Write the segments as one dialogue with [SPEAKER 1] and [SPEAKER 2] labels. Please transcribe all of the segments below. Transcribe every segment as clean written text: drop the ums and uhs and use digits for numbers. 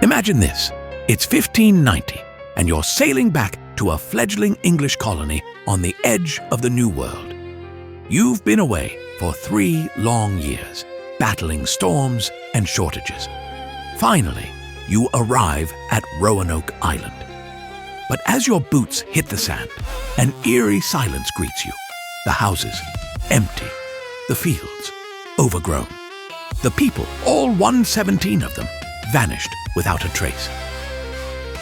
[SPEAKER 1] Imagine this. It's 1590, and you're sailing back to a fledgling English colony on the edge of the New World. You've been away for 3 long years, battling storms and shortages. Finally, you arrive at Roanoke Island. But as your boots hit the sand, an eerie silence greets you. The houses, empty. The fields, overgrown. The people, all 117 of them, vanished without a trace.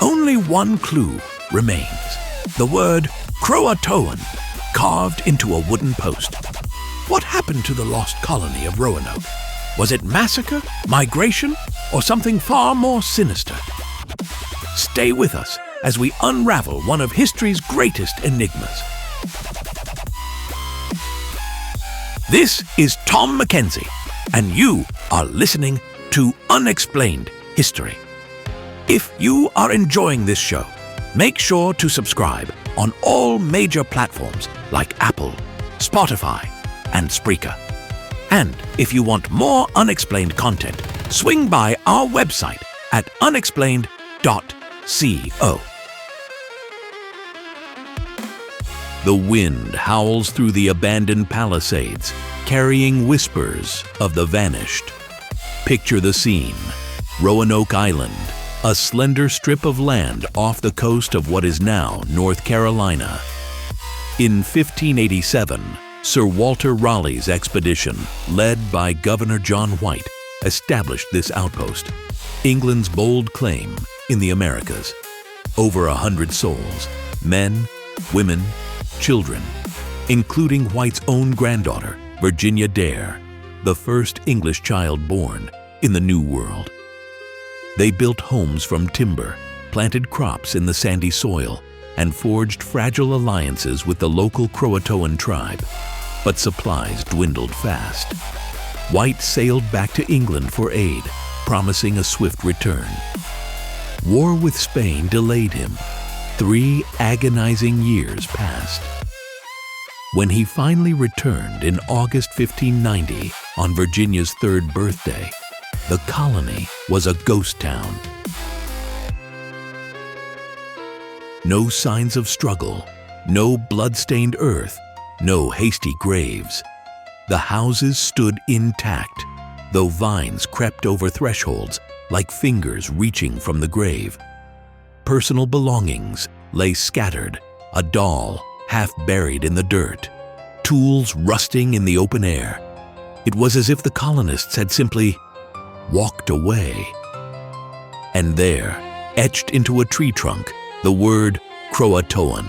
[SPEAKER 1] Only one clue remains. The word Croatoan carved into a wooden post. What happened to the lost colony of Roanoke? Was it massacre, migration, or something far more sinister? Stay with us as we unravel one of history's greatest enigmas. This is Tom Mackenzie, and you are listening to Unexplained History. If you are enjoying this show, make sure to subscribe on all major platforms like Apple, Spotify, and Spreaker. And if you want more unexplained content, swing by our website at unexplained.co. The wind howls through the abandoned palisades, carrying whispers of the vanished. Picture the scene. Roanoke Island, a slender strip of land off the coast of what is now North Carolina. In 1587, Sir Walter Raleigh's expedition, led by Governor John White, established this outpost, England's bold claim in the Americas. Over 100 souls, men, women, children, including White's own granddaughter, Virginia Dare, the first English child born in the New World. They built homes from timber, planted crops in the sandy soil, and forged fragile alliances with the local Croatoan tribe. But supplies dwindled fast. White sailed back to England for aid, promising a swift return. War with Spain delayed him. 3 agonizing years passed. When he finally returned in August 1590, on Virginia's 3rd birthday, the colony was a ghost town. No signs of struggle, no blood-stained earth, no hasty graves. The houses stood intact, though vines crept over thresholds like fingers reaching from the grave. Personal belongings lay scattered, a doll half buried in the dirt, tools rusting in the open air. It was as if the colonists had simply walked away. And there, etched into a tree trunk, the word Croatoan.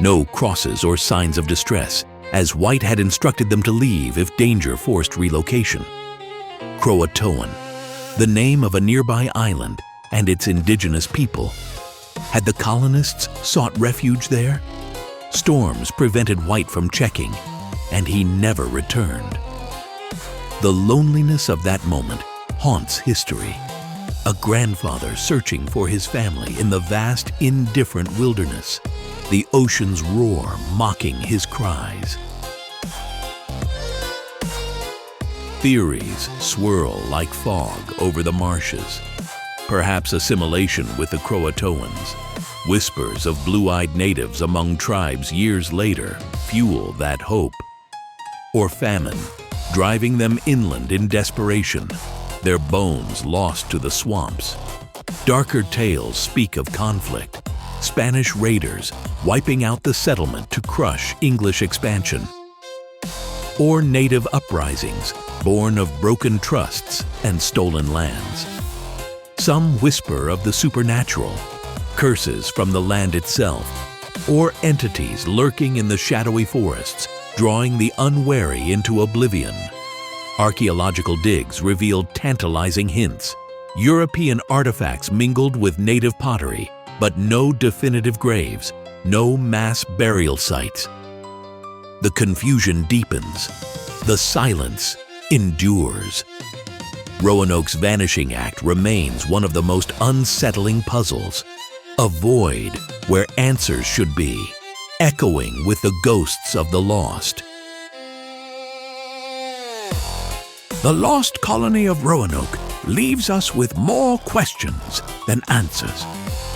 [SPEAKER 1] No crosses or signs of distress, as White had instructed them to leave if danger forced relocation. Croatoan, the name of a nearby island and its indigenous people. Had the colonists sought refuge there? Storms prevented White from checking, and he never returned. The loneliness of that moment haunts history. A grandfather searching for his family in the vast, indifferent wilderness, the ocean's roar mocking his cries. Theories swirl like fog over the marshes. Perhaps assimilation with the Croatoans. Whispers of blue-eyed natives among tribes years later fuel that hope. Or famine, driving them inland in desperation, their bones lost to the swamps. Darker tales speak of conflict, Spanish raiders wiping out the settlement to crush English expansion. Or native uprisings born of broken trusts and stolen lands. Some whisper of the supernatural, curses from the land itself, or entities lurking in the shadowy forests, drawing the unwary into oblivion. Archaeological digs revealed tantalizing hints. European artifacts mingled with native pottery, but no definitive graves, no mass burial sites. The confusion deepens. The silence endures. Roanoke's Vanishing Act remains one of the most unsettling puzzles. A void where answers should be, echoing with the ghosts of the lost. The Lost Colony of Roanoke leaves us with more questions than answers.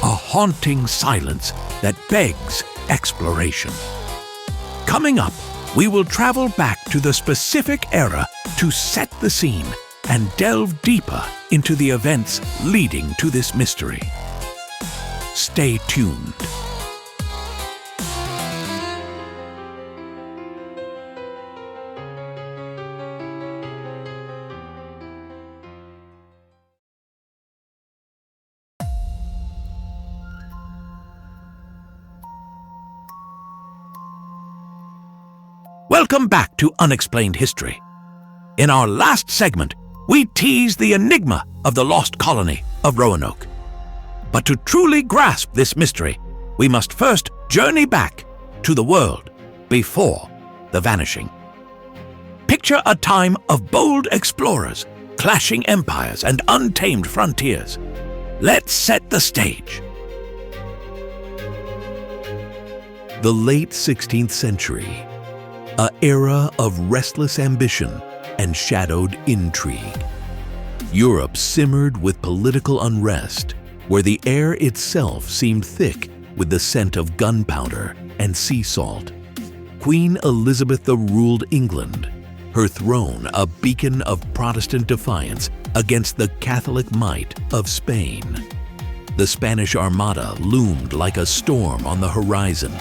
[SPEAKER 1] A haunting silence that begs exploration. Coming up, we will travel back to the specific era to set the scene and delve deeper into the events leading to this mystery. Stay tuned. Welcome back to Unexplained History. In our last segment, we teased the enigma of the Lost Colony of Roanoke. But to truly grasp this mystery, we must first journey back to the world before the vanishing. Picture a time of bold explorers, clashing empires, and untamed frontiers. Let's set the stage. The late 16th century, an era of restless ambition and shadowed intrigue. Europe simmered with political unrest, where the air itself seemed thick with the scent of gunpowder and sea salt. Queen Elizabeth ruled England, her throne a beacon of Protestant defiance against the Catholic might of Spain. The Spanish Armada loomed like a storm on the horizon,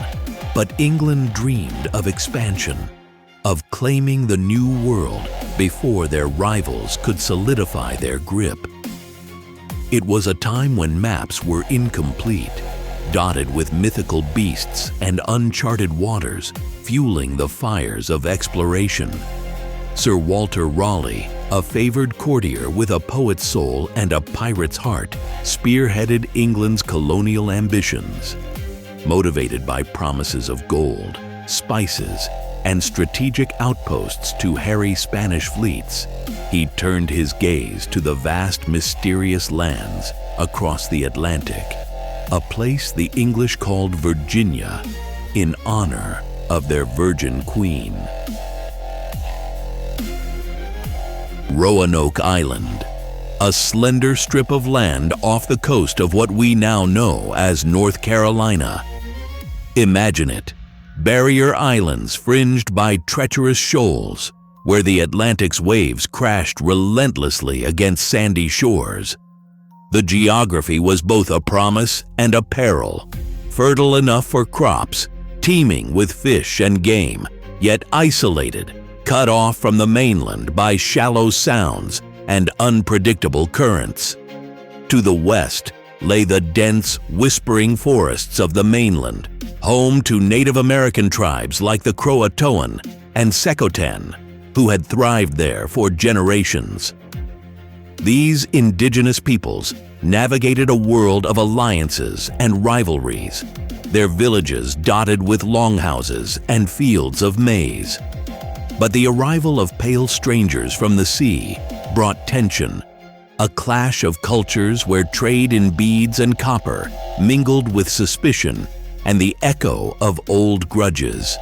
[SPEAKER 1] but England dreamed of expansion, of claiming the new world before their rivals could solidify their grip. It was a time when maps were incomplete, dotted with mythical beasts and uncharted waters, fueling the fires of exploration. Sir Walter Raleigh, a favored courtier with a poet's soul and a pirate's heart, spearheaded England's colonial ambitions. Motivated by promises of gold, spices, and strategic outposts to harry Spanish fleets, he turned his gaze to the vast mysterious lands across the Atlantic, a place the English called Virginia in honor of their Virgin Queen. Roanoke Island, a slender strip of land off the coast of what we now know as North Carolina. Imagine it, barrier islands fringed by treacherous shoals, where the Atlantic's waves crashed relentlessly against sandy shores. The geography was both a promise and a peril, fertile enough for crops, teeming with fish and game, yet isolated, cut off from the mainland by shallow sounds and unpredictable currents. To the west lay the dense, whispering forests of the mainland, home to Native American tribes like the Croatoan and Secotan, who had thrived there for generations. These indigenous peoples navigated a world of alliances and rivalries, their villages dotted with longhouses and fields of maize. But the arrival of pale strangers from the sea brought tension, a clash of cultures where trade in beads and copper mingled with suspicion and the echo of old grudges.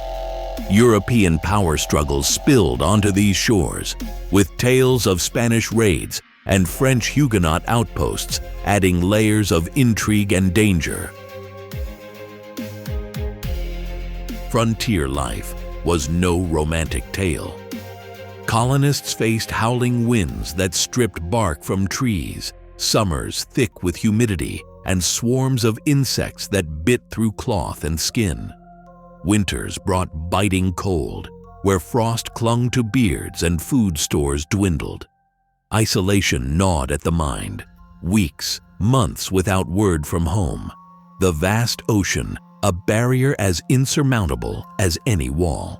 [SPEAKER 1] European power struggles spilled onto these shores, with tales of Spanish raids and French Huguenot outposts adding layers of intrigue and danger. Frontier life was no romantic tale. Colonists faced howling winds that stripped bark from trees, summers thick with humidity, and swarms of insects that bit through cloth and skin. Winters brought biting cold, where frost clung to beards and food stores dwindled. Isolation gnawed at the mind, weeks, months without word from home. The vast ocean, a barrier as insurmountable as any wall.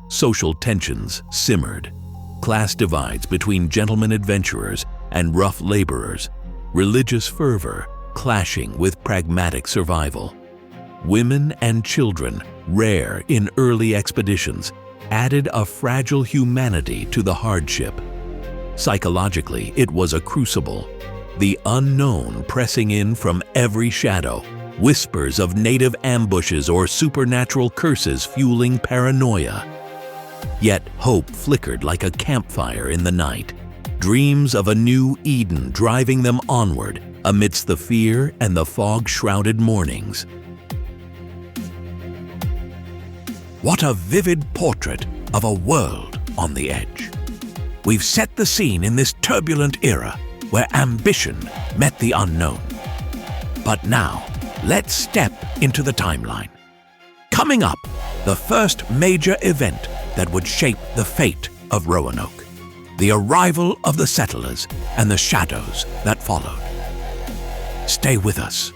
[SPEAKER 1] Social tensions simmered, class divides between gentlemen adventurers and rough laborers, religious fervor clashing with pragmatic survival. Women and children, rare in early expeditions, added a fragile humanity to the hardship. Psychologically, it was a crucible, the unknown pressing in from every shadow, whispers of native ambushes or supernatural curses fueling paranoia. Yet hope flickered like a campfire in the night, dreams of a new Eden driving them onward amidst the fear and the fog-shrouded mornings. What a vivid portrait of a world on the edge. We've set the scene in this turbulent era where ambition met the unknown. But now, let's step into the timeline. Coming up, the first major event that would shape the fate of Roanoke. The arrival of the settlers and the shadows that followed. Stay with us.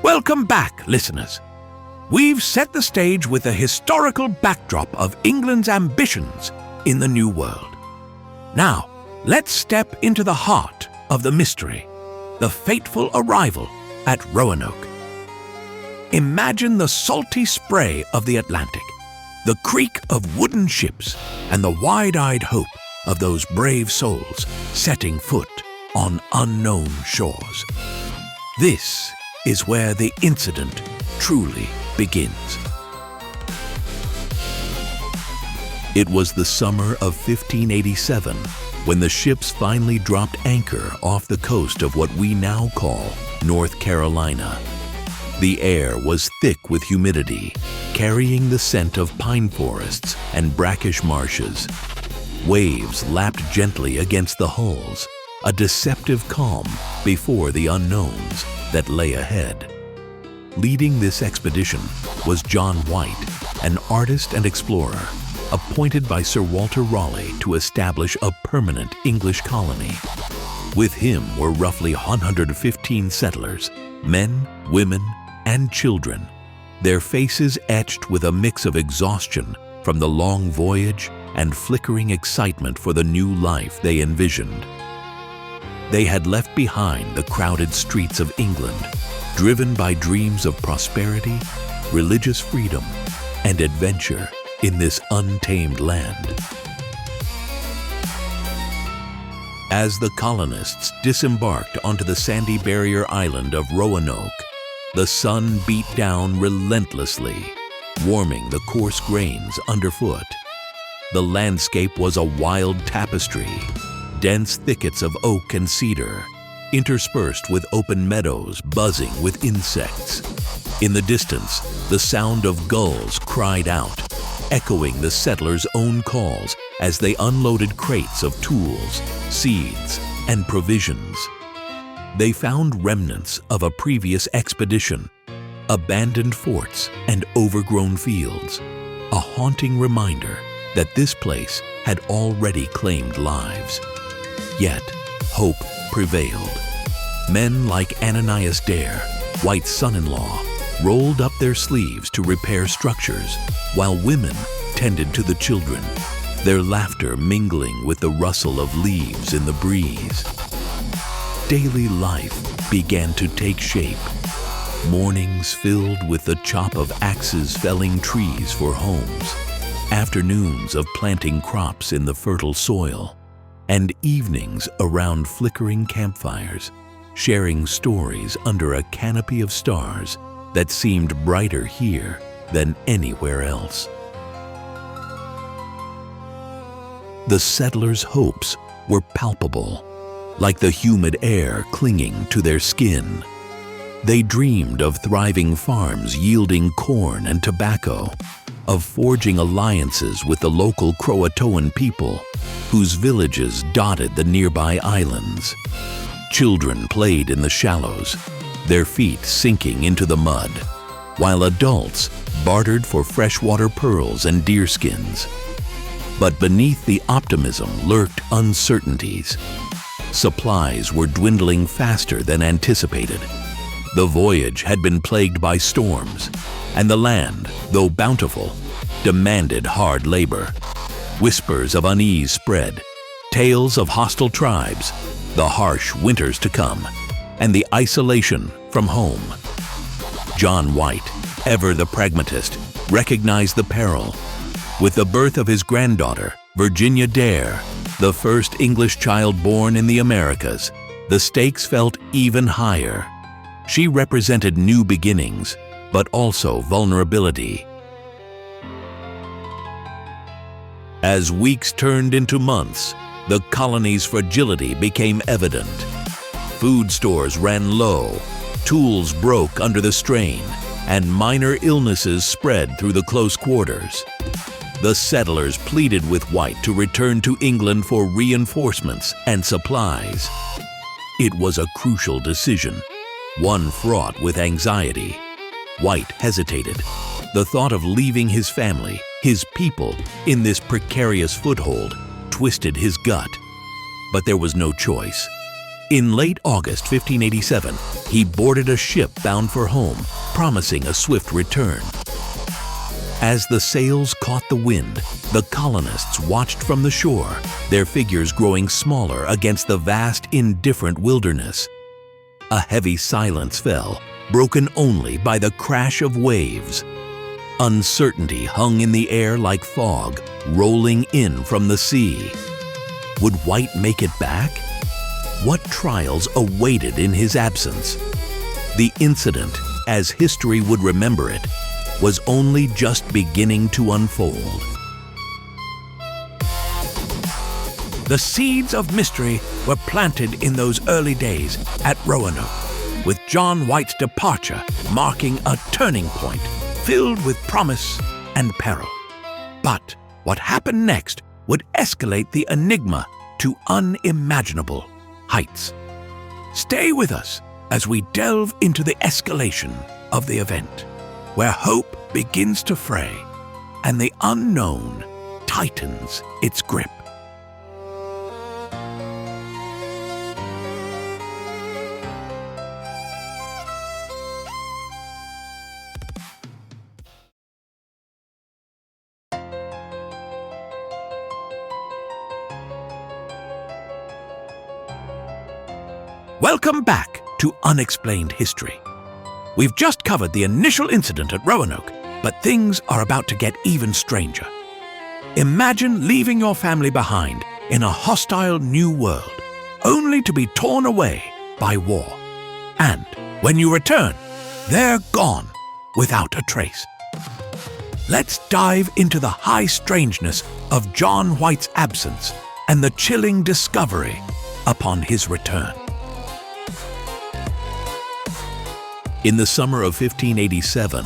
[SPEAKER 1] Welcome back, listeners. We've set the stage with a historical backdrop of England's ambitions in the New World. Now, let's step into the heart of the mystery, the fateful arrival at Roanoke. Imagine the salty spray of the Atlantic, the creak of wooden ships, and the wide-eyed hope of those brave souls setting foot on unknown shores. This is where the incident truly begins. It was the summer of 1587 when the ships finally dropped anchor off the coast of what we now call North Carolina. The air was thick with humidity, carrying the scent of pine forests and brackish marshes. Waves lapped gently against the hulls, a deceptive calm before the unknowns that lay ahead. Leading this expedition was John White, an artist and explorer, appointed by Sir Walter Raleigh to establish a permanent English colony. With him were roughly 115 settlers, men, women, and children, their faces etched with a mix of exhaustion from the long voyage and flickering excitement for the new life they envisioned. They had left behind the crowded streets of England, driven by dreams of prosperity, religious freedom, and adventure in this untamed land. As the colonists disembarked onto the sandy barrier island of Roanoke, the sun beat down relentlessly, warming the coarse grains underfoot. The landscape was a wild tapestry, dense thickets of oak and cedar, interspersed with open meadows buzzing with insects. In the distance, the sound of gulls cried out, echoing the settlers' own calls as they unloaded crates of tools, seeds, and provisions. They found remnants of a previous expedition, abandoned forts and overgrown fields, a haunting reminder that this place had already claimed lives. Yet, hope prevailed. Men like Ananias Dare, White's son-in-law, rolled up their sleeves to repair structures, while women tended to the children, their laughter mingling with the rustle of leaves in the breeze. Daily life began to take shape. Mornings filled with the chop of axes felling trees for homes, afternoons of planting crops in the fertile soil, and evenings around flickering campfires, sharing stories under a canopy of stars that seemed brighter here than anywhere else. The settlers' hopes were palpable, like the humid air clinging to their skin. They dreamed of thriving farms yielding corn and tobacco, of forging alliances with the local Croatoan people, whose villages dotted the nearby islands. Children played in the shallows, their feet sinking into the mud, while adults bartered for freshwater pearls and deerskins. But beneath the optimism lurked uncertainties. Supplies were dwindling faster than anticipated. The voyage had been plagued by storms, and the land, though bountiful, demanded hard labor. Whispers of unease spread, tales of hostile tribes, the harsh winters to come, and the isolation from home. John White, ever the pragmatist, recognized the peril. With the birth of his granddaughter, Virginia Dare, the first English child born in the Americas, the stakes felt even higher. She represented new beginnings, but also vulnerability. As weeks turned into months, the colony's fragility became evident. Food stores ran low, tools broke under the strain, and minor illnesses spread through the close quarters. The settlers pleaded with White to return to England for reinforcements and supplies. It was a crucial decision, one fraught with anxiety. White hesitated. The thought of leaving his family, his people, in this precarious foothold twisted his gut. But there was no choice. In late August 1587, he boarded a ship bound for home, promising a swift return. As the sails caught the wind, the colonists watched from the shore, their figures growing smaller against the vast, indifferent wilderness. A heavy silence fell, broken only by the crash of waves. Uncertainty hung in the air like fog, rolling in from the sea. Would White make it back? What trials awaited in his absence? The incident, as history would remember it, was only just beginning to unfold.
[SPEAKER 2] The seeds of mystery were planted in those early days at Roanoke, with John White's departure marking a turning point filled with promise and peril. But what happened next would escalate the enigma to unimaginable heights. Stay with us as we delve into the escalation of the event, where hope begins to fray and the unknown tightens its grip. Welcome back to Unexplained History. We've just covered the initial incident at Roanoke, but things are about to get even stranger. Imagine leaving your family behind in a hostile new world, only to be torn away by war. And when you return, they're gone without a trace. Let's dive into the high strangeness of John White's absence and the chilling discovery upon his return. In the summer of 1587,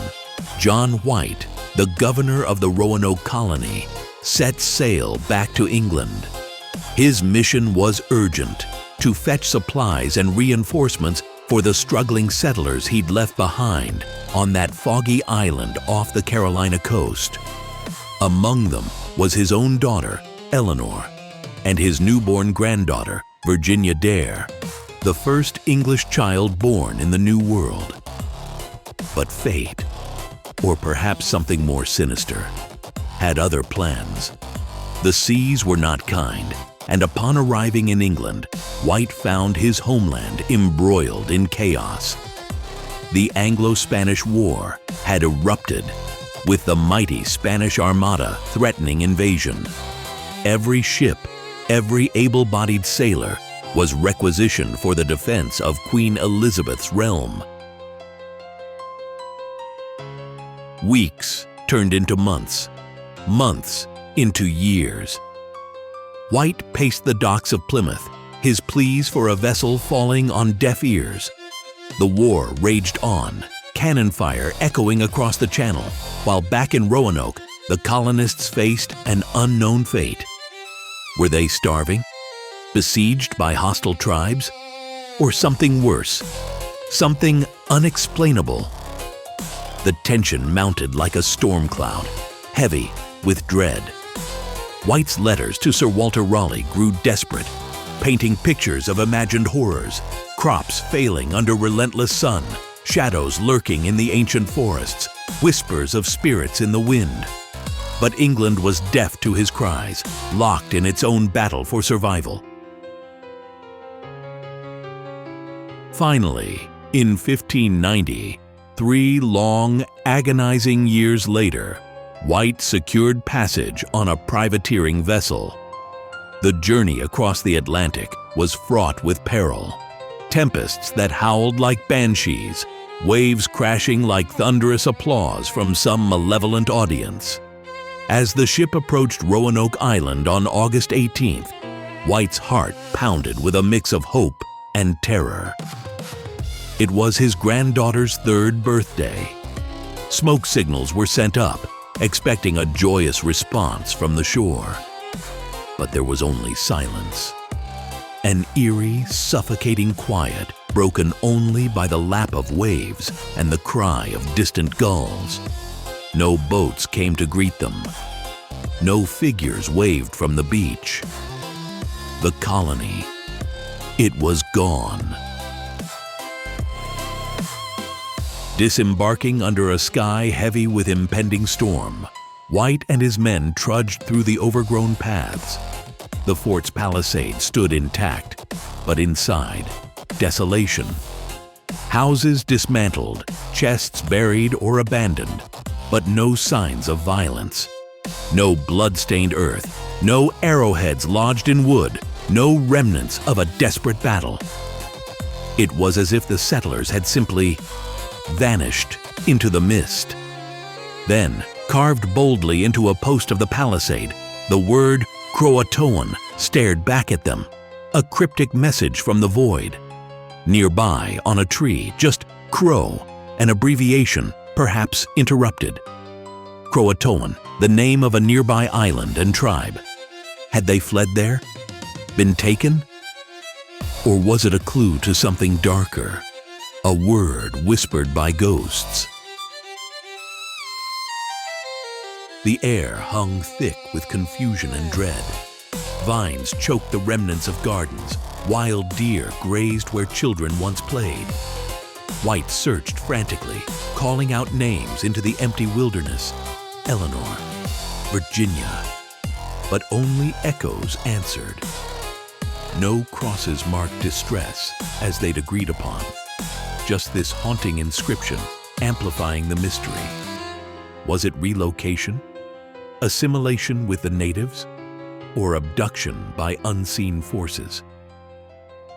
[SPEAKER 2] John White, the governor of the Roanoke colony, set sail back to England. His mission was urgent, to fetch supplies and reinforcements for the struggling settlers he'd left behind on that foggy island off the Carolina coast. Among them was his own daughter, Eleanor, and his newborn granddaughter, Virginia Dare, the first English child born in the New World. But fate, or perhaps something more sinister, had other plans. The seas were not kind, and upon arriving in England, White found his homeland embroiled in chaos. The Anglo-Spanish War had erupted, with the mighty Spanish Armada threatening invasion. Every ship, every able-bodied sailor was requisitioned for the defense of Queen Elizabeth's realm. Weeks turned into months, months into years. White paced the docks of Plymouth, his pleas for a vessel falling on deaf ears. The war raged on, cannon fire echoing across the channel, while back in Roanoke, the colonists faced an unknown fate. Were they starving? Besieged by hostile tribes? Or something worse? Something unexplainable? The tension mounted like a storm cloud, heavy with dread. White's letters to Sir Walter Raleigh grew desperate, painting pictures of imagined horrors, crops failing under relentless sun, shadows lurking in the ancient forests, whispers of spirits in the wind. But England was deaf to his cries, locked in its own battle for survival. Finally, in 1590, 3 long, agonizing years later, White secured passage on a privateering vessel. The journey across the Atlantic was fraught with peril. Tempests that howled like banshees, waves crashing like thunderous applause from some malevolent audience. As the ship approached Roanoke Island on August 18th, White's heart pounded with a mix of hope and terror. It was his granddaughter's 3rd birthday. Smoke signals were sent up, expecting a joyous response from the shore. But there was only silence. An eerie, suffocating quiet broken only by the lap of waves and the cry of distant gulls. No boats came to greet them. No figures waved from the beach. The colony, it was gone. Disembarking under a sky heavy with impending storm, White and his men trudged through the overgrown paths. The fort's palisade stood intact, but inside, desolation. Houses dismantled, chests buried or abandoned, but no signs of violence. No blood-stained earth, no arrowheads lodged in wood, no remnants of a desperate battle. It was as if the settlers had simply vanished into the mist. Then, carved boldly into a post of the palisade, the word Croatoan stared back at them, a cryptic message from the void. Nearby, on a tree, just Crow, an abbreviation, perhaps interrupted. Croatoan, the name of a nearby island and tribe. Had they fled there? Been taken? Or was it a clue to something darker? A word whispered by ghosts? The air hung thick with confusion and dread. Vines choked the remnants of gardens. Wild deer grazed where children once played. White searched frantically, calling out names into the empty wilderness. Eleanor, Virginia. But only echoes answered. No crosses marked distress, as they'd agreed upon. Just this haunting inscription, amplifying the mystery. Was it relocation? Assimilation with the natives? Or abduction by unseen forces?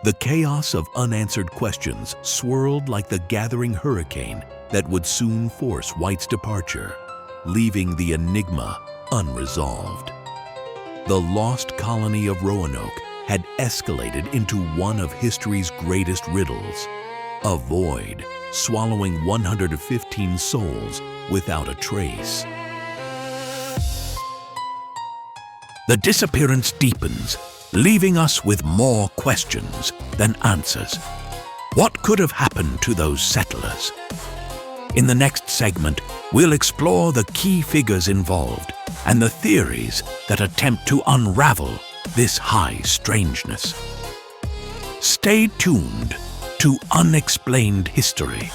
[SPEAKER 2] The chaos of unanswered questions swirled like the gathering hurricane that would soon force White's departure, leaving the enigma unresolved. The Lost Colony of Roanoke had escalated into one of history's greatest riddles, a void swallowing 115 souls without a trace. The disappearance deepens, leaving us with more questions than answers. What could have happened to those settlers? In the next segment, we'll explore the key figures involved and the theories that attempt to unravel this high strangeness. Stay tuned to Unexplained History.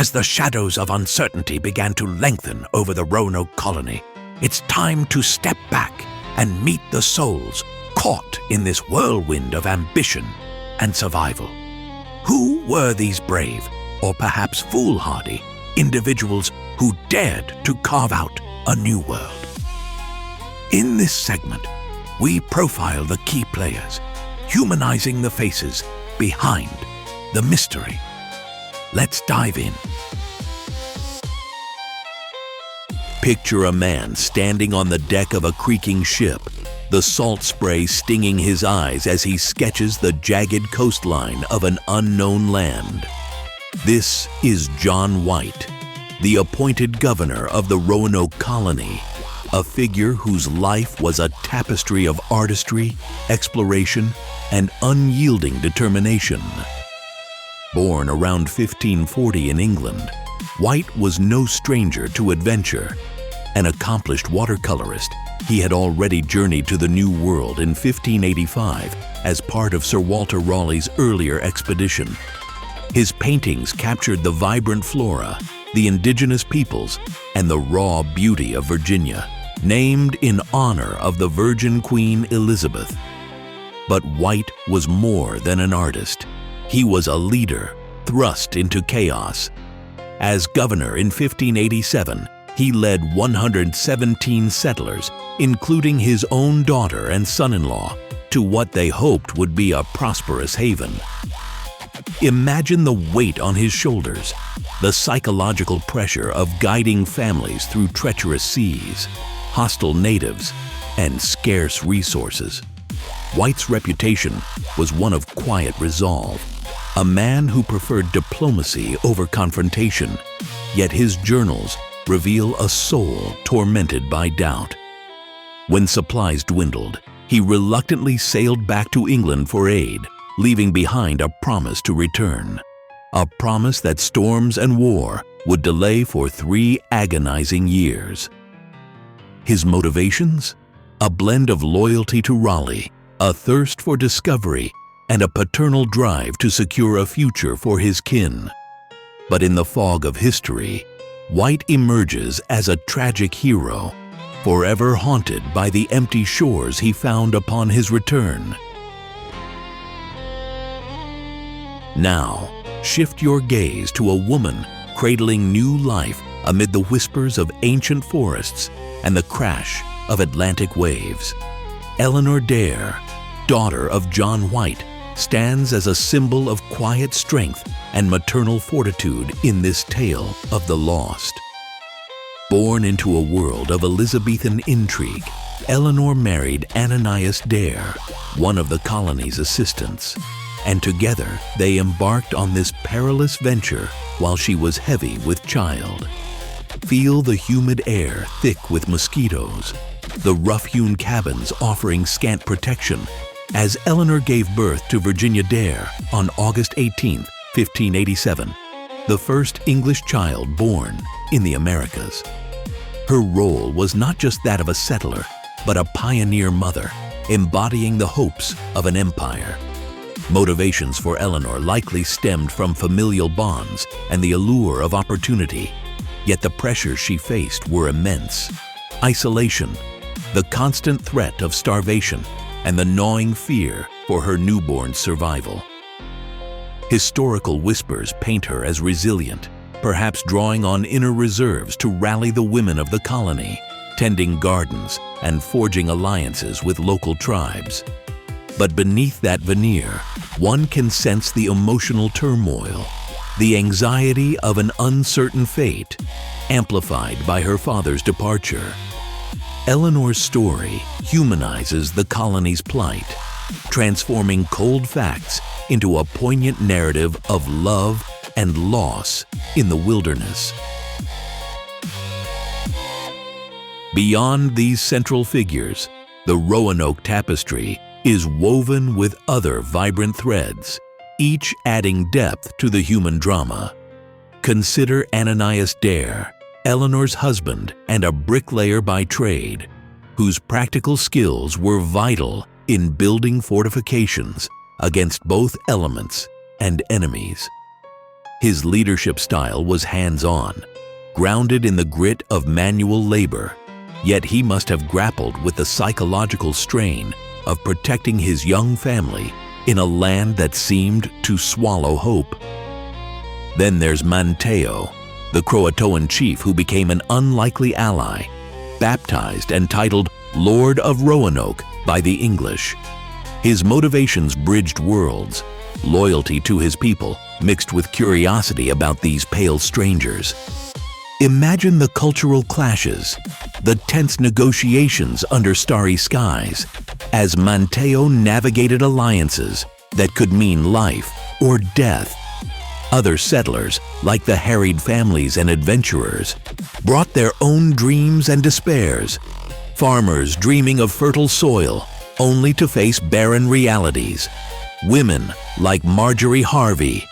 [SPEAKER 2] As the shadows of uncertainty began to lengthen over the Roanoke colony, it's time to step back and meet the souls caught in this whirlwind of ambition and survival. Who were these brave, or perhaps foolhardy, individuals who dared to carve out a new world? In this segment, we profile the key players, humanizing the faces behind the mystery. Let's dive in. Picture a man standing on the deck of a creaking ship, the salt spray stinging his eyes as he sketches the jagged coastline of an unknown land. This is John White, the appointed governor of the Roanoke colony, a figure whose life was a tapestry of artistry, exploration, and unyielding determination. Born around 1540 in England, White was no stranger to adventure. An accomplished watercolorist, he had already journeyed to the New World in 1585 as part of Sir Walter Raleigh's earlier expedition. His paintings captured the vibrant flora, the indigenous peoples, and the raw beauty of Virginia, named in honor of the Virgin Queen Elizabeth. But White was more than an artist. He was a leader, thrust into chaos. As governor in 1587, he led 117 settlers, including his own daughter and son-in-law, to what they hoped would be a prosperous haven. Imagine the weight on his shoulders, the psychological pressure of guiding families through treacherous seas, hostile natives, and scarce resources. White's reputation was one of quiet resolve, a man who preferred diplomacy over confrontation, yet his journals reveal a soul tormented by doubt. When supplies dwindled, he reluctantly sailed back to England for aid, leaving behind a promise to return. A promise that storms and war would delay for 3 agonizing years. His motivations? A blend of loyalty to Raleigh, a thirst for discovery, and a paternal drive to secure a future for his kin. But in the fog of history, White emerges as a tragic hero, forever haunted by the empty shores he found upon his return. Now, shift your gaze to a woman cradling new life amid the whispers of ancient forests and the crash of Atlantic waves. Eleanor Dare, daughter of John White, stands as a symbol of quiet strength and maternal fortitude in this tale of the lost. Born into a world of Elizabethan intrigue, Eleanor married Ananias Dare, one of the colony's assistants, and together they embarked on this perilous venture while she was heavy with child. Feel the humid air thick with mosquitoes, the rough-hewn cabins offering scant protection, as Eleanor gave birth to Virginia Dare on August 18, 1587, the first English child born in the Americas. Her role was not just that of a settler, but a pioneer mother, embodying the hopes of an empire. Motivations for Eleanor likely stemmed from familial bonds and the allure of opportunity, yet the pressures she faced were immense. Isolation, the constant threat of starvation, and the gnawing fear for her newborn's survival. Historical whispers paint her as resilient, perhaps drawing on inner reserves to rally the women of the colony, tending gardens and forging alliances with local tribes. But beneath that veneer, one can sense the emotional turmoil, the anxiety of an uncertain fate, amplified by her father's departure. Eleanor's story humanizes the colony's plight, transforming cold facts into a poignant narrative of love and loss in the wilderness. Beyond these central figures, the Roanoke tapestry is woven with other vibrant threads, each adding depth to the human drama. Consider Ananias Dare, Eleanor's husband and a bricklayer by trade, whose practical skills were vital in building fortifications against both elements and enemies. His leadership style was hands-on, grounded in the grit of manual labor, yet he must have grappled with the psychological strain of protecting his young family in a land that seemed to swallow hope. Then there's Manteo, the Croatoan chief who became an unlikely ally, baptized and titled Lord of Roanoke by the English. His motivations bridged worlds, loyalty to his people mixed with curiosity about these pale strangers. Imagine the cultural clashes, the tense negotiations under starry skies, as Manteo navigated alliances that could mean life or death. Other settlers, like the harried families and adventurers, brought their own dreams and despairs. Farmers dreaming of fertile soil, only to face barren realities. Women, like Marjorie Harvey,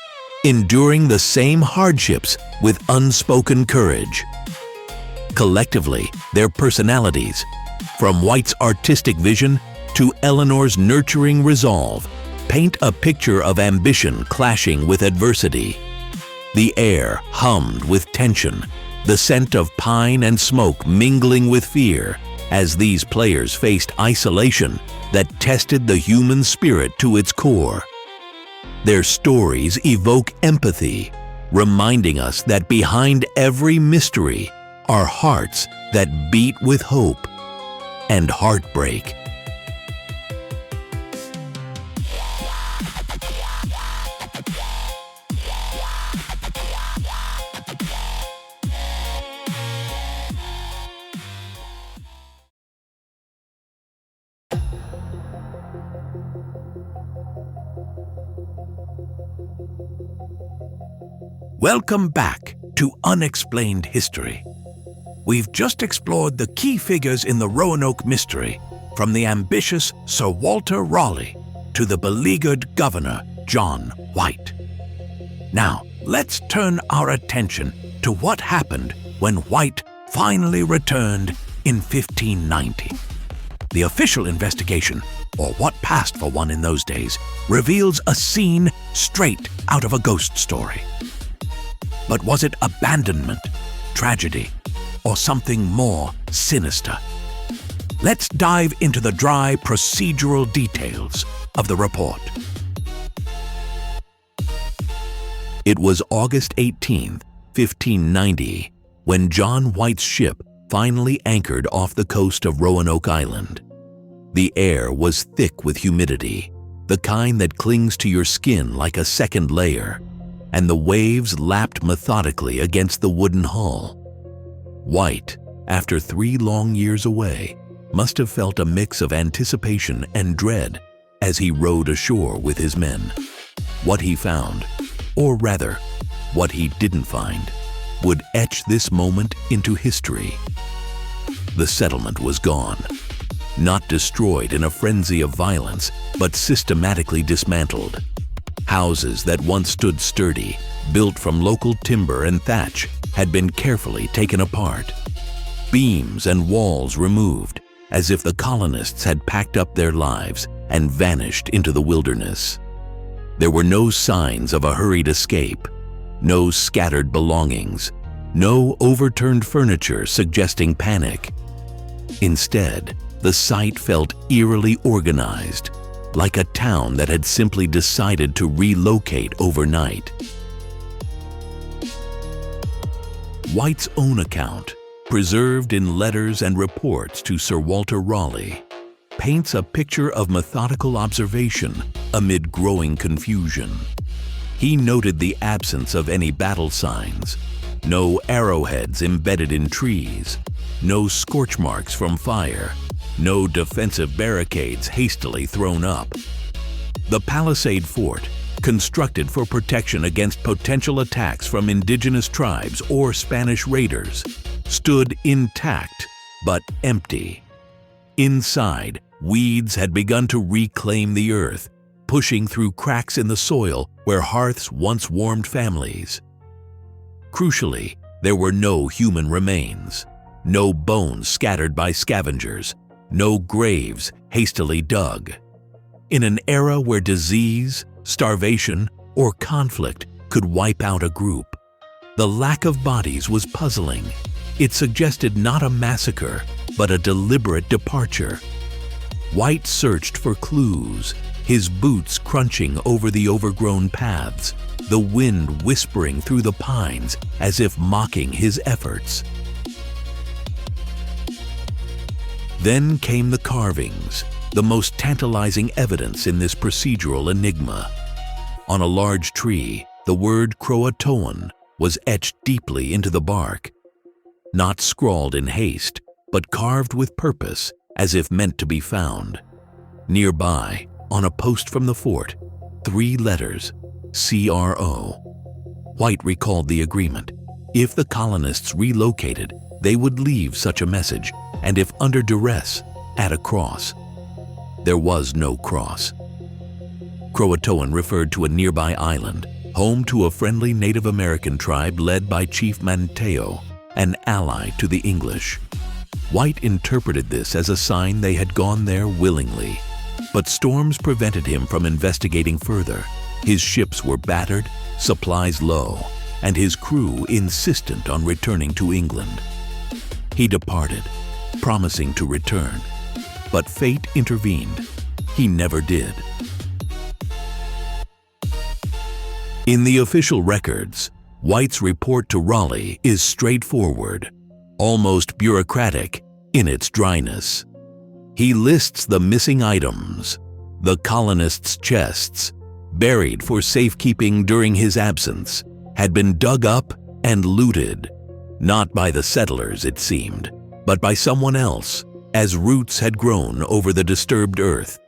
[SPEAKER 2] enduring the same hardships with unspoken courage. Collectively, their personalities, from White's artistic vision to Eleanor's nurturing resolve, paint a picture of ambition clashing with adversity. The air hummed with tension, the scent of pine and smoke mingling with fear as these players faced isolation that tested the human spirit to its core. Their stories evoke empathy, reminding us that behind every mystery are hearts that beat with hope and heartbreak. Welcome back to Unexplained History. We've just explored the key figures in the Roanoke mystery, from the ambitious Sir Walter Raleigh to the beleaguered governor, John White. Now, let's turn our attention to what happened when White finally returned in 1590. The official investigation, or what passed for one in those days, reveals a scene straight out of a ghost story. But was it abandonment, tragedy, or something more sinister? Let's dive into the dry procedural details of the report. It was August 18th, 1590, when John White's ship finally anchored off the coast of Roanoke Island. The air was thick with humidity, the kind that clings to your skin like a second layer, and the waves lapped methodically against the wooden hull. White, after 3 long years away, must have felt a mix of anticipation and dread as he rowed ashore with his men. What he found, or rather, what he didn't find, would etch this moment into history. The settlement was gone, not destroyed in a frenzy of violence, but systematically dismantled. Houses that once stood sturdy, built from local timber and thatch, had been carefully taken apart. Beams and walls removed, as if the colonists had packed up their lives and vanished into the wilderness. There were no signs of a hurried escape, no scattered belongings, no overturned furniture suggesting panic. Instead, the site felt eerily organized, like a town that had simply decided to relocate overnight. White's own account, preserved in letters and reports to Sir Walter Raleigh, paints a picture of methodical observation amid growing confusion. He noted the absence of any battle signs, no arrowheads embedded in trees, no scorch marks from fire, no defensive barricades hastily thrown up. The palisade fort, constructed for protection against potential attacks from indigenous tribes or Spanish raiders, stood intact but empty. Inside, weeds had begun to reclaim the earth, pushing through cracks in the soil where hearths once warmed families. Crucially, there were no human remains, no bones scattered by scavengers, no graves hastily dug. In an era where disease, starvation, or conflict could wipe out a group, the lack of bodies was puzzling. It suggested not a massacre, but a deliberate departure. White searched for clues, his boots crunching over the overgrown paths, the wind whispering through the pines as if mocking his efforts. Then came the carvings, the most tantalizing evidence in this procedural enigma. On a large tree, the word Croatoan was etched deeply into the bark, not scrawled in haste, but carved with purpose as if meant to be found. Nearby, on a post from the fort, 3 letters, CRO. White recalled the agreement. If the colonists relocated, they would leave such a message, and if under duress, add a cross. There was no cross. Croatoan referred to a nearby island, home to a friendly Native American tribe led by Chief Manteo, an ally to the English. White interpreted this as a sign they had gone there willingly, But storms prevented him from investigating further. His ships were battered, supplies low, and his crew insistent on returning to England. He departed, promising to return, but fate intervened. He never did. In the official records, White's report to Raleigh is straightforward, almost bureaucratic in its dryness. He lists the missing items, the colonists' chests, buried for safekeeping during his absence, had been dug up and looted, not by the settlers, it seemed, but by someone else, as roots had grown over the disturbed earth.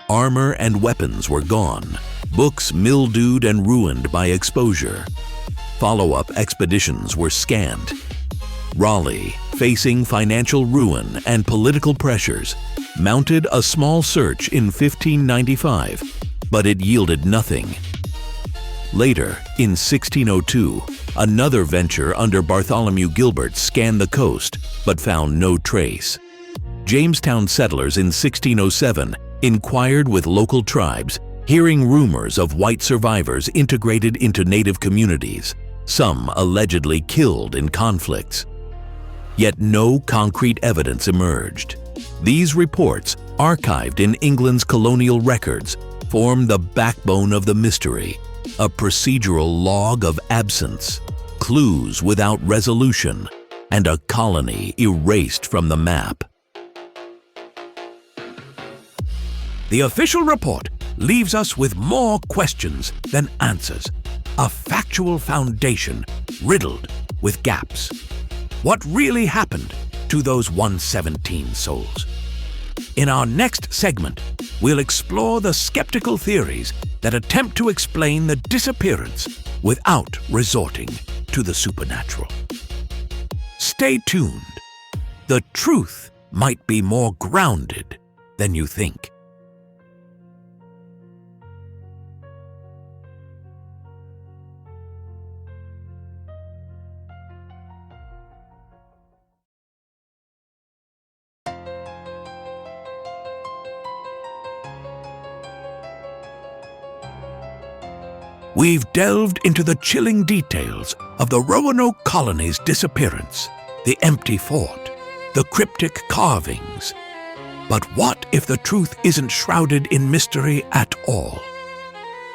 [SPEAKER 2] Armor and weapons were gone, books mildewed and ruined by exposure. Follow-up expeditions were scant. Raleigh, facing financial ruin and political pressures, mounted a small search in 1595, but it yielded nothing. Later, in 1602, another venture under Bartholomew Gilbert scanned the coast, but found no trace. Jamestown settlers in 1607 inquired with local tribes, hearing rumors of white survivors integrated into native communities, some allegedly killed in conflicts. Yet no concrete evidence emerged. These reports, archived in England's colonial records, form the backbone of the mystery, a procedural log of absence, clues without resolution, and a colony erased from the map. The official report leaves us with more questions than answers, a factual foundation riddled with gaps. What really happened to those 117 souls? In our next segment, we'll explore the skeptical theories that attempt to explain the disappearance without resorting to the supernatural. Stay tuned. The truth might be more grounded than you think. We've delved into the chilling details of the Roanoke colony's disappearance, the empty fort, the cryptic carvings. But what if the truth isn't shrouded in mystery at all?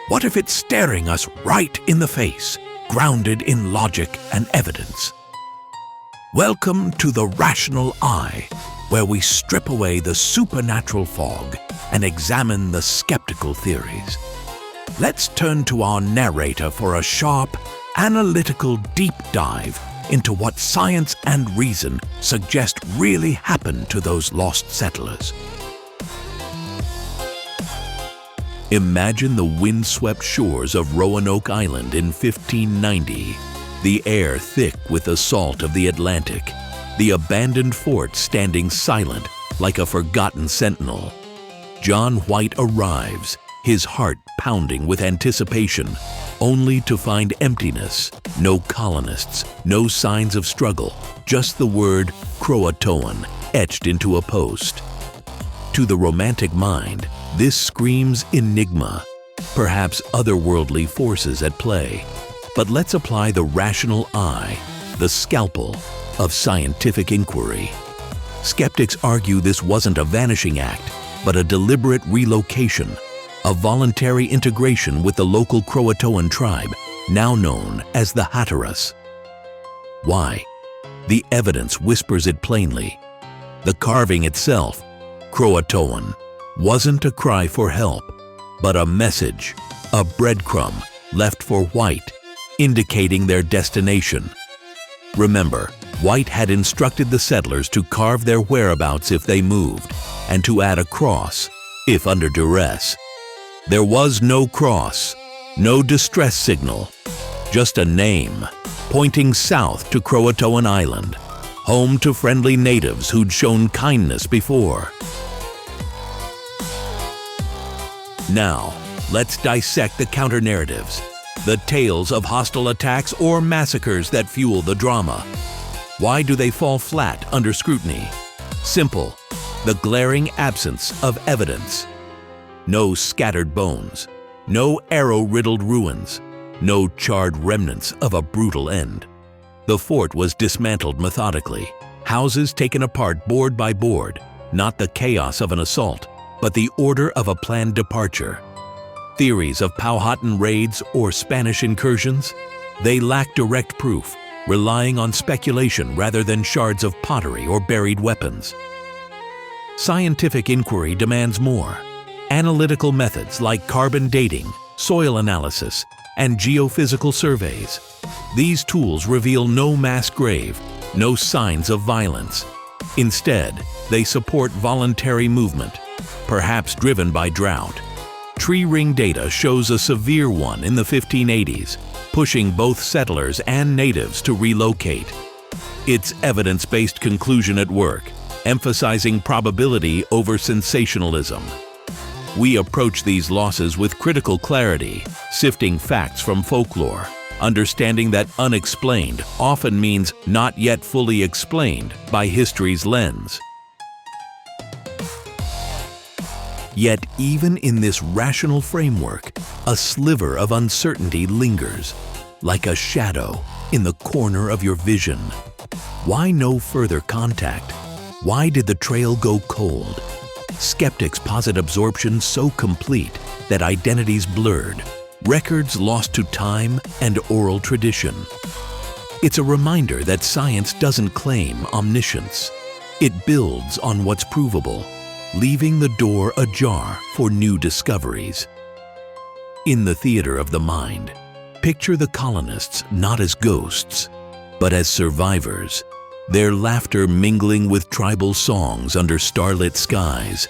[SPEAKER 2] What if it's staring us right in the face, grounded in logic and evidence? Welcome to the Rational Eye, where we strip away the supernatural fog and examine the skeptical theories. Let's turn to our narrator for a sharp, analytical deep dive into what science and reason suggest really happened to those lost settlers. Imagine the windswept shores of Roanoke Island in 1590, the air thick with the salt of the Atlantic, the abandoned fort standing silent like a forgotten sentinel. John White arrives, his heart pounding with anticipation, only to find emptiness, no colonists, no signs of struggle, just the word Croatoan etched into a post. To the romantic mind, this screams enigma, perhaps otherworldly forces at play. But let's apply the rational eye, the scalpel of scientific inquiry. Skeptics argue this wasn't a vanishing act, but a deliberate relocation, a voluntary integration with the local Croatoan tribe, now known as the Hatteras. Why? The evidence whispers it plainly. The carving itself, Croatoan, wasn't a cry for help, but a message, a breadcrumb left for White, indicating their destination. Remember, White had instructed the settlers to carve their whereabouts if they moved, and to add a cross, if under duress. There was no cross, no distress signal, just a name, pointing south to Croatoan Island, home to friendly natives who'd shown kindness before. Now, let's dissect the counter-narratives, the tales of hostile attacks or massacres that fuel the drama. Why do they fall flat under scrutiny? Simple, the glaring absence of evidence. No scattered bones, no arrow-riddled ruins, no charred remnants of a brutal end. The fort was dismantled methodically, houses taken apart board by board, not the chaos of an assault, but the order of a planned departure. Theories of Powhatan raids or Spanish incursions? They lack direct proof, relying on speculation rather than shards of pottery or buried weapons. Scientific inquiry demands more. Analytical methods like carbon dating, soil analysis, and geophysical surveys. These tools reveal no mass grave, no signs of violence. Instead, they support voluntary movement, perhaps driven by drought. Tree ring data shows a severe one in the 1580s, pushing both settlers and natives to relocate. It's evidence-based conclusion at work, emphasizing probability over sensationalism. We approach these losses with critical clarity, sifting facts from folklore, understanding that unexplained often means not yet fully explained by history's lens. Yet even in this rational framework, a sliver of uncertainty lingers, like a shadow in the corner of your vision. Why no further contact? Why did the trail go cold? Skeptics posit absorption so complete that identities blurred, records lost to time and oral tradition. It's a reminder that science doesn't claim omniscience. It builds on what's provable, leaving the door ajar for new discoveries. In the theater of the mind, picture the colonists not as ghosts, but as survivors, their laughter mingling with tribal songs under starlit skies,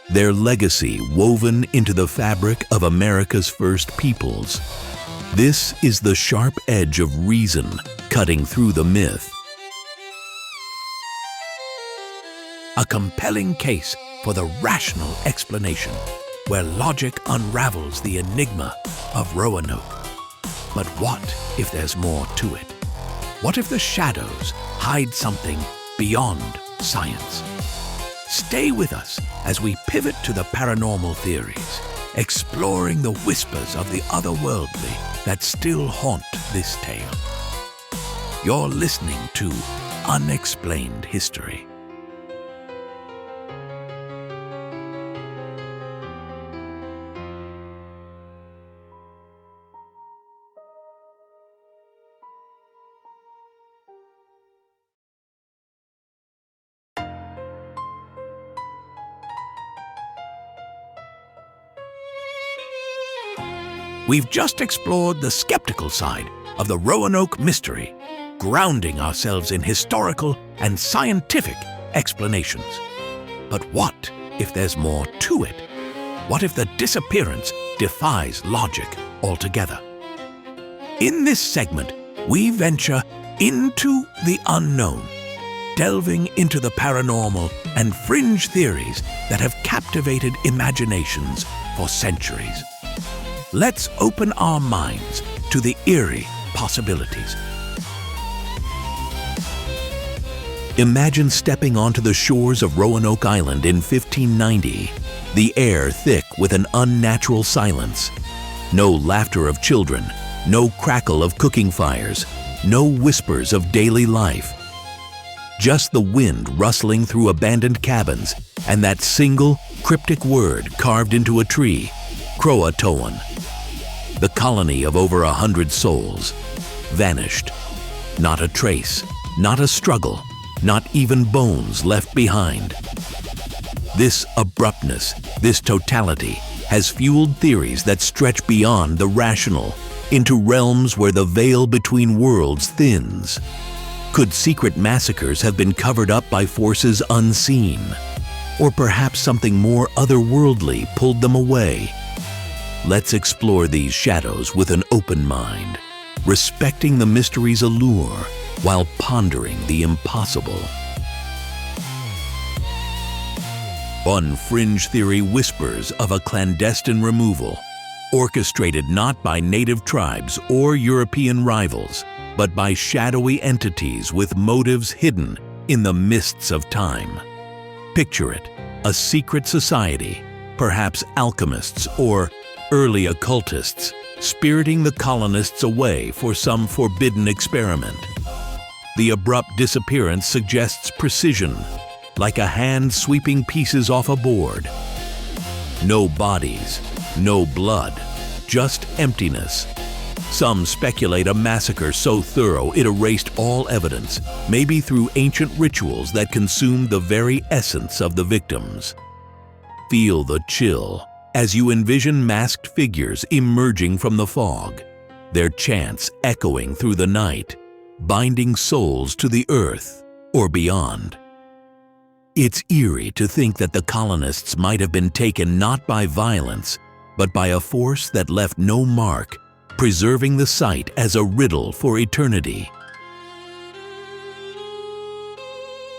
[SPEAKER 2] their legacy woven into the fabric of America's first peoples. This is the sharp edge of reason cutting through the myth. A compelling case for the rational explanation, where logic unravels the enigma of Roanoke. But what if there's more to it? What if the shadows hide something beyond science? Stay with us as we pivot to the paranormal theories, exploring the whispers of the otherworldly that still haunt this tale. You're listening to Unexplained History. We've just explored the skeptical side of the Roanoke mystery, grounding ourselves in historical and scientific explanations. But what if there's more to it? What if the disappearance defies logic altogether? In this segment, we venture into the unknown, delving into the paranormal and fringe theories that have captivated imaginations for centuries. Let's open our minds to the eerie possibilities. Imagine stepping onto the shores of Roanoke Island in 1590, the air thick with an unnatural silence. No laughter of children, no crackle of cooking fires, no whispers of daily life. Just the wind rustling through abandoned cabins and that single cryptic word carved into a tree, Croatoan. The colony of over 100 souls vanished. Not a trace, not a struggle, not even bones left behind. This abruptness, this totality, has fueled theories that stretch beyond the rational into realms where the veil between worlds thins. Could secret massacres have been covered up by forces unseen? Or perhaps something more otherworldly pulled them away? Let's explore these shadows with an open mind, respecting the mystery's allure while pondering the impossible. One fringe theory whispers of a clandestine removal, orchestrated not by native tribes or European rivals, but by shadowy entities with motives hidden in the mists of time. Picture it, a secret society, perhaps alchemists or early occultists, spiriting the colonists away for some forbidden experiment. The abrupt disappearance suggests precision, like a hand sweeping pieces off a board. No bodies, no blood, just emptiness. Some speculate a massacre so thorough it erased all evidence, maybe through ancient rituals that consumed the very essence of the victims. Feel the chill as you envision masked figures emerging from the fog, their chants echoing through the night, binding souls to the earth or beyond. It's eerie to think that the colonists might have been taken not by violence, but by a force that left no mark, preserving the site as a riddle for eternity.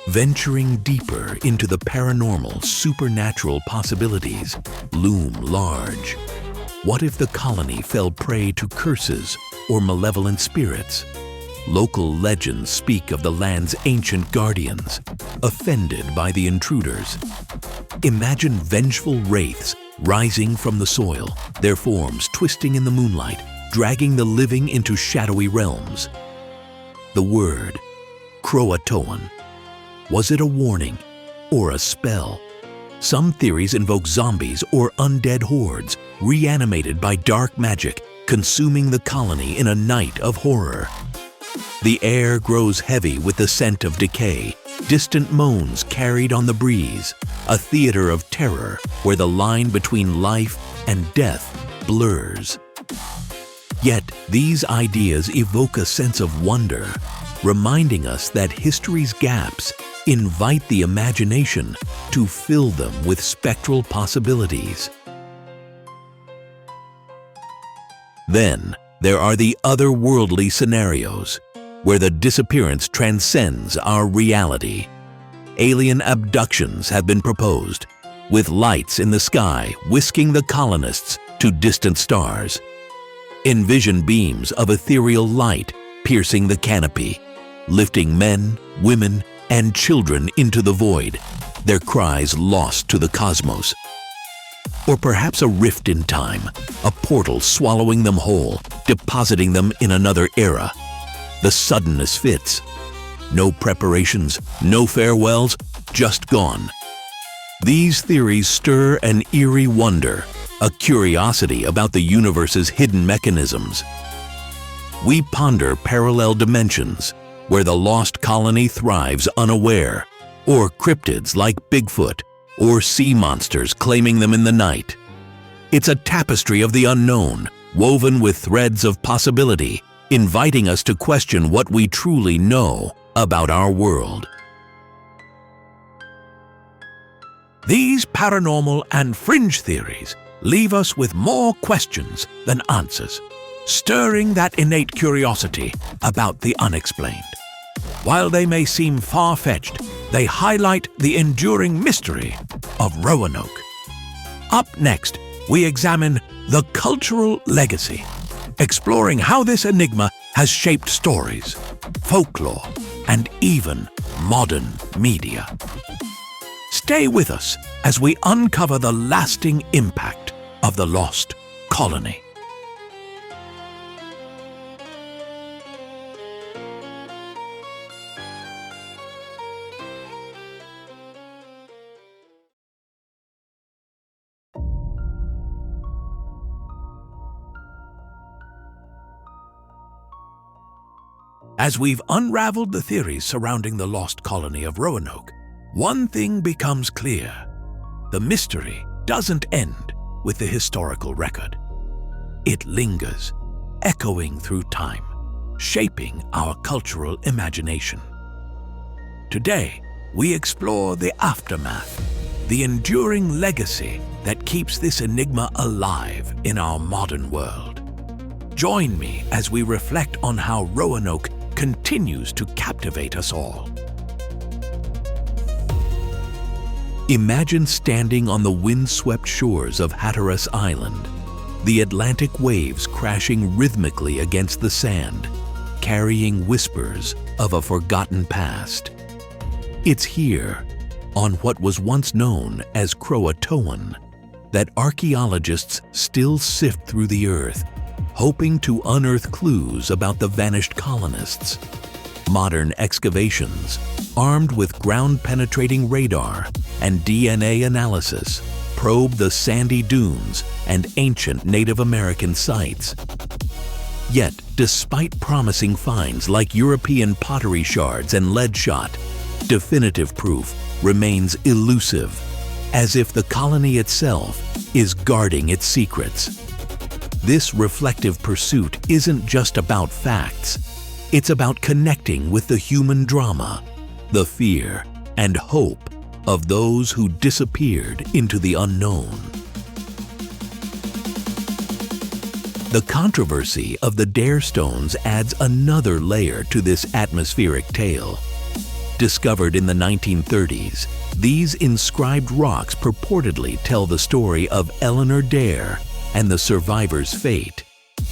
[SPEAKER 2] Venturing deeper into the paranormal, supernatural possibilities loom large. What if the colony fell prey to curses or malevolent spirits? Local legends speak of the land's ancient guardians, offended by the intruders. Imagine vengeful wraiths rising from the soil, their forms twisting in the moonlight, dragging the living into shadowy realms. The word, Croatoan. Was it a warning or a spell? Some theories invoke zombies or undead hordes, reanimated by dark magic, consuming the colony in a night of horror. The air grows heavy with the scent of decay, distant moans carried on the breeze, a theater of terror where the line between life and death blurs. Yet these ideas evoke a sense of wonder, reminding us that history's gaps invite the imagination to fill them with spectral possibilities. Then there are the otherworldly scenarios, where the disappearance transcends our reality. Alien abductions have been proposed, with lights in the sky whisking the colonists to distant stars. Envision beams of ethereal light piercing the canopy, lifting men, women, and children into the void, their cries lost to the cosmos. Or perhaps a rift in time, a portal swallowing them whole, depositing them in another era. The suddenness fits. No preparations, no farewells, just gone. These theories stir an eerie wonder, a curiosity about the universe's hidden mechanisms. We ponder parallel dimensions, where the lost colony thrives unaware, or cryptids like Bigfoot, or sea monsters claiming them in the night. It's a tapestry of the unknown, woven with threads of possibility, inviting us to question what we truly know about our world. These paranormal and fringe theories leave us with more questions than answers, stirring that innate curiosity about the unexplained. While they may seem far-fetched, they highlight the enduring mystery of Roanoke. Up next, we examine the cultural legacy, exploring how this enigma has shaped stories, folklore, and even modern media. Stay with us as we uncover the lasting impact of the Lost Colony. As we've unraveled the theories surrounding the Lost Colony of Roanoke, one thing becomes clear. The mystery doesn't end with the historical record. It lingers, echoing through time, shaping our cultural imagination. Today, we explore the aftermath, the enduring legacy that keeps this enigma alive in our modern world. Join me as we reflect on how Roanoke continues to captivate us all. Imagine standing on the windswept shores of Hatteras Island, the Atlantic waves crashing rhythmically against the sand, carrying whispers of a forgotten past. It's here, on what was once known as Croatoan, that archaeologists still sift through the earth, hoping to unearth clues about the vanished colonists. Modern excavations, armed with ground-penetrating radar and DNA analysis, probe the sandy dunes and ancient Native American sites. Yet, despite promising finds like European pottery shards and lead shot, definitive proof remains elusive, as if the colony itself is guarding its secrets. This reflective pursuit isn't just about facts. It's about connecting with the human drama, the fear and hope of those who disappeared into the unknown. The controversy of the Dare stones adds another layer to this atmospheric tale. Discovered in the 1930s, these inscribed rocks purportedly tell the story of Eleanor Dare and the survivor's fate,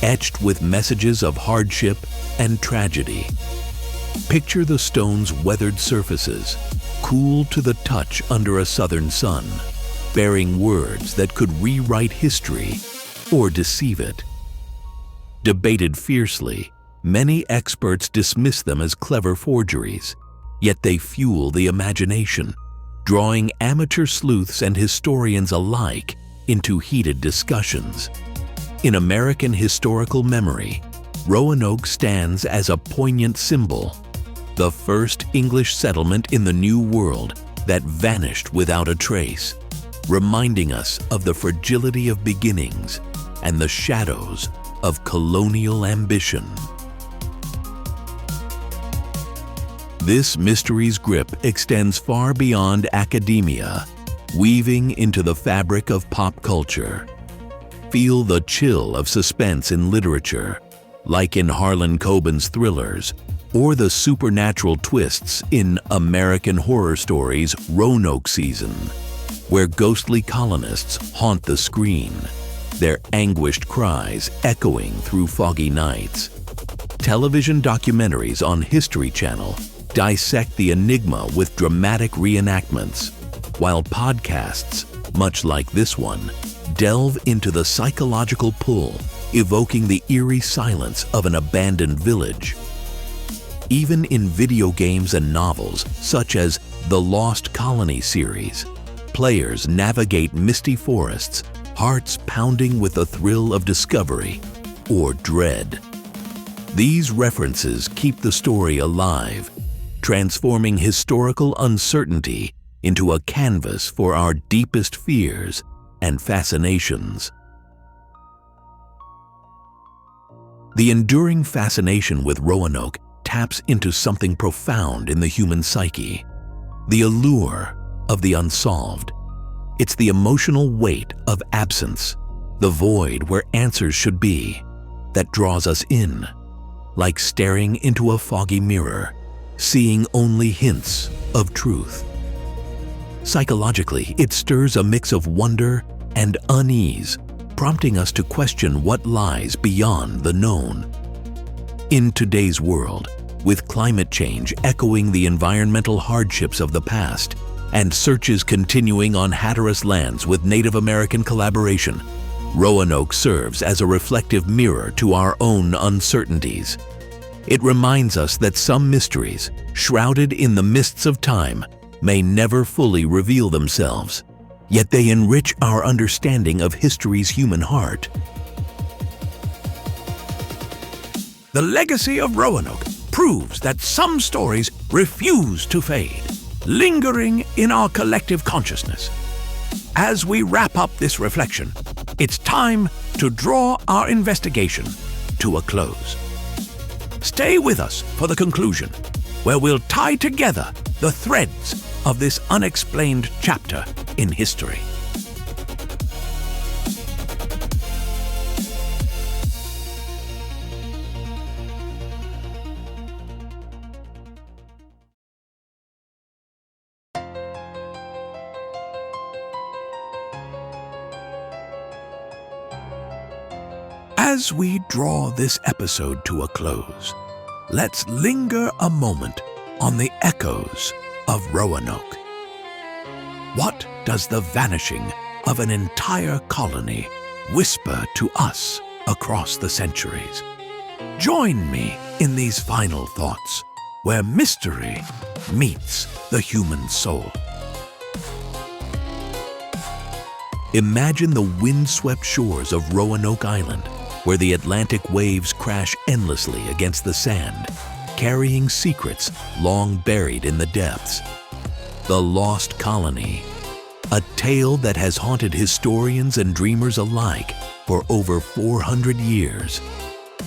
[SPEAKER 2] etched with messages of hardship and tragedy. Picture the stone's weathered surfaces, cool to the touch under a southern sun, bearing words that could rewrite history or deceive it. Debated fiercely, many experts dismiss them as clever forgeries, yet they fuel the imagination, drawing amateur sleuths and historians alike into heated discussions. In American historical memory, Roanoke stands as a poignant symbol, the first English settlement in the New World that vanished without a trace, reminding us of the fragility of beginnings and the shadows of colonial ambition. This mystery's grip extends far beyond academia, weaving into the fabric of pop culture. Feel the chill of suspense in literature, like in Harlan Coben's thrillers, or the supernatural twists in American Horror Story's Roanoke season, where ghostly colonists haunt the screen, their anguished cries echoing through foggy nights. Television documentaries on History Channel dissect the enigma with dramatic reenactments, while podcasts, much like this one, delve into the psychological pull, evoking the eerie silence of an abandoned village. Even in video games and novels, such as the Lost Colony series, players navigate misty forests, hearts pounding with the thrill of discovery or dread. These references keep the story alive, transforming historical uncertainty into a canvas for our deepest fears and fascinations. The enduring fascination with Roanoke taps into something profound in the human psyche, the allure of the unsolved. It's the emotional weight of absence, the void where answers should be, that draws us in, like staring into a foggy mirror, seeing only hints of truth. Psychologically, it stirs a mix of wonder and unease, prompting us to question what lies beyond the known. In today's world, with climate change echoing the environmental hardships of the past, and searches continuing on Hatteras lands with Native American collaboration, Roanoke serves as a reflective mirror to our own uncertainties. It reminds us that some mysteries, shrouded in the mists of time, may never fully reveal themselves, yet they enrich our understanding of history's human heart. The legacy of Roanoke proves that some stories refuse to fade, lingering in our collective consciousness. As we wrap up this reflection, it's time to draw our investigation to a close. Stay with us for the conclusion, where we'll tie together the threads of this unexplained chapter in history. As we draw this episode to a close, let's linger a moment on the echoes of Roanoke. What does the vanishing of an entire colony whisper to us across the centuries. Join me in these final thoughts, where mystery meets the human soul. Imagine the windswept shores of Roanoke Island, where the Atlantic waves crash endlessly against the sand, carrying secrets long buried in the depths. The Lost Colony, a tale that has haunted historians and dreamers alike for over 400 years.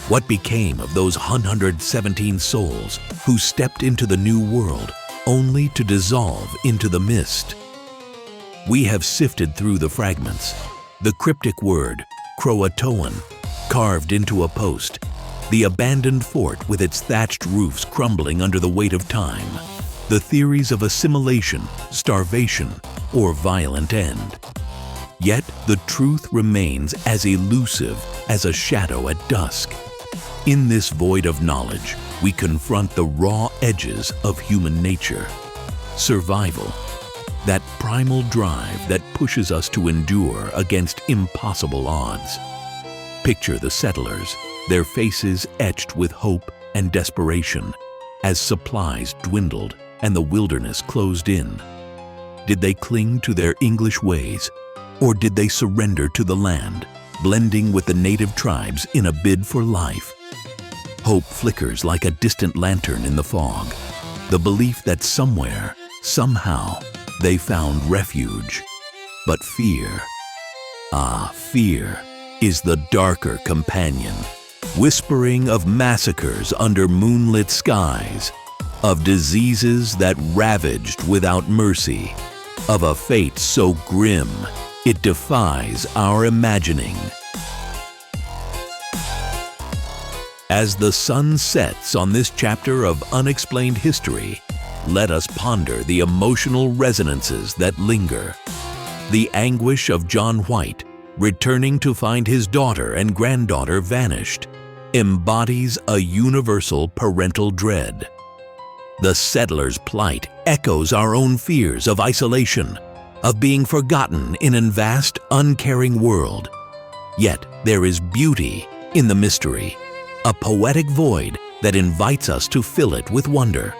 [SPEAKER 2] What became of those 117 souls who stepped into the new world only to dissolve into the mist? We have sifted through the fragments. The cryptic word, Croatoan, carved into a post. The abandoned fort with its thatched roofs crumbling under the weight of time. The theories of assimilation, starvation, or violent end. Yet the truth remains as elusive as a shadow at dusk. In this void of knowledge, we confront the raw edges of human nature. Survival, that primal drive that pushes us to endure against impossible odds. Picture the settlers, their faces etched with hope and desperation, as supplies dwindled and the wilderness closed in. Did they cling to their English ways, or did they surrender to the land, blending with the native tribes in a bid for life? Hope flickers like a distant lantern in the fog, the belief that somewhere, somehow, they found refuge. But fear, fear is the darker companion, whispering of massacres under moonlit skies, of diseases that ravaged without mercy, of a fate so grim it defies our imagining. As the sun sets on this chapter of Unexplained History, let us ponder the emotional resonances that linger. The anguish of John White, returning to find his daughter and granddaughter vanished, embodies a universal parental dread. The settler's plight echoes our own fears of isolation, of being forgotten in a vast, uncaring world. Yet there is beauty in the mystery, a poetic void that invites us to fill it with wonder.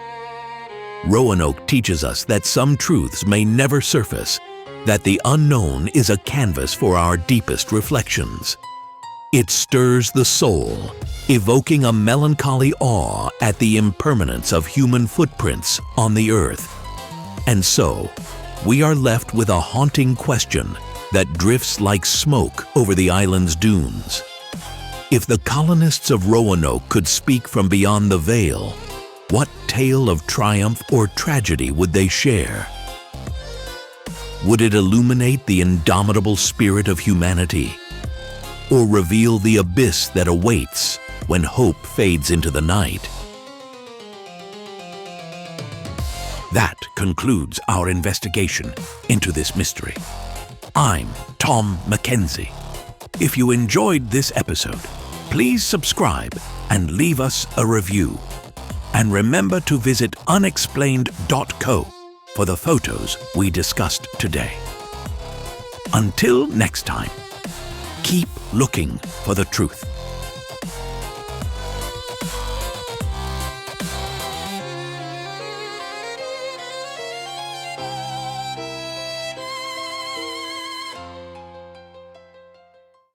[SPEAKER 2] Roanoke teaches us that some truths may never surface, that the unknown is a canvas for our deepest reflections. It stirs the soul, evoking a melancholy awe at the impermanence of human footprints on the earth. And so, we are left with a haunting question that drifts like smoke over the island's dunes. If the colonists of Roanoke could speak from beyond the veil, what tale of triumph or tragedy would they share? Would it illuminate the indomitable spirit of humanity, or reveal the abyss that awaits when hope fades into the night? That concludes our investigation into this mystery. I'm Tom Mackenzie. If you enjoyed this episode, please subscribe and leave us a review. And remember to visit unexplained.co for the photos we discussed today. Until next time, keep looking for the truth.